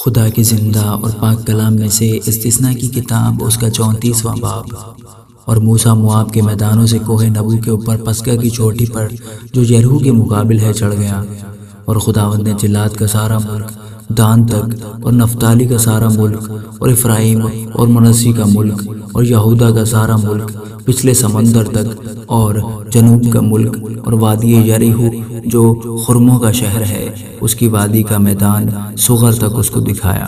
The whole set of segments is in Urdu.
خدا کے زندہ اور پاک کلام میں سے استثناء کی کتاب اس کا 34واں باب۔ اور موسیٰ مواب کے میدانوں سے کوہ نبو کے اوپر پسگا کی چوٹی پر جو یریحو کے مقابل ہے چڑھ گیا، اور خداوند نے جلاد کا سارا ملک، دان تک اور نفتالی کا سارا ملک، اور افرایم اور منسی کا ملک، اور یہودا کا سارا ملک پچھلے سمندر تک، اور جنوب کا ملک، اور وادی یریحو جو خرموں کا شہر ہے، اس کی وادی کا میدان صغر تک اس کو دکھایا۔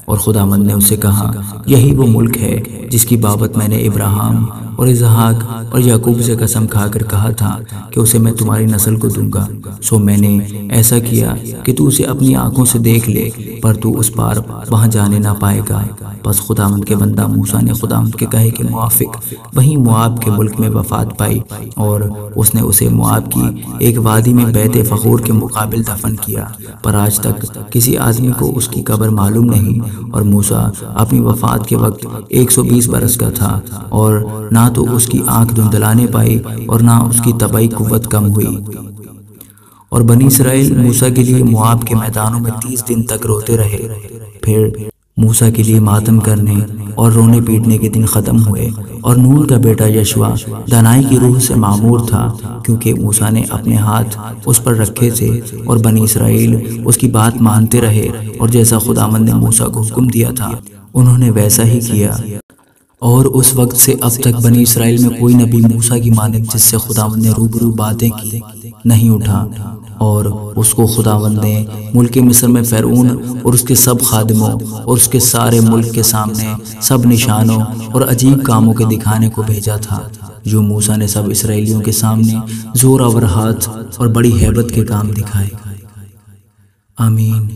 اور خداوند نے اسے کہا، یہی وہ ملک ہے جس کی بابت میں نے ابراہیم اور اسحاق اور یعقوب سے قسم کھا کر کہا تھا کہ اسے میں تمہاری نسل کو دوں گا۔ سو میں نے ایسا کیا کہ تو اسے اپنی آنکھوں سے دیکھ لے، پر تو اس پار وہاں جانے نہ پائے گا۔ پس خداوند کے بندہ موسیٰ نے خداوند کے کہے کے موافق وہیں مواب کے ملک میں وفات پائی، اور اس نے اسے مواب کی ایک وادی میں بیت فخور کے مقابل دفن کیا، پر آج تک کسی آدمی کو اس کی قبر معلوم نہیں۔ اور موسیٰ اپنی وفات کے وقت 120 برس کا تھا، اور نہ تو اس کی آنکھ دھندلانے پائی اور نہ اس کی طبعی قوت کم ہوئی۔ اور بنی اسرائیل موسیٰ کے لیے مواب کے میدانوں میں 30 دن تک روتے رہے۔ پھر موسیٰ کے لیے ماتم کرنے اور رونے پیٹنے کے دن ختم ہوئے، اور نون کا بیٹا یشوع دانائی کی روح سے معمور تھا، کیونکہ موسیٰ نے اپنے ہاتھ اس پر رکھے تھے، اور بنی اسرائیل اس کی بات مانتے رہے، اور جیسا خداوند نے موسیٰ کو حکم دیا تھا انہوں نے ویسا ہی کیا۔ اور اس وقت سے اب تک بنی اسرائیل میں کوئی نبی موسیٰ کی مانند جس سے خداوند نے روبرو باتیں کی نہیں اٹھا، اور اس کو خداوند نے ملک مصر میں فرعون اور اس کے سب خادموں اور اس کے سارے ملک کے سامنے سب نشانوں اور عجیب کاموں کے دکھانے کو بھیجا تھا، جو موسیٰ نے سب اسرائیلیوں کے سامنے زور آور ہاتھ اور بڑی ہیبت کے کام دکھائے۔ آمین۔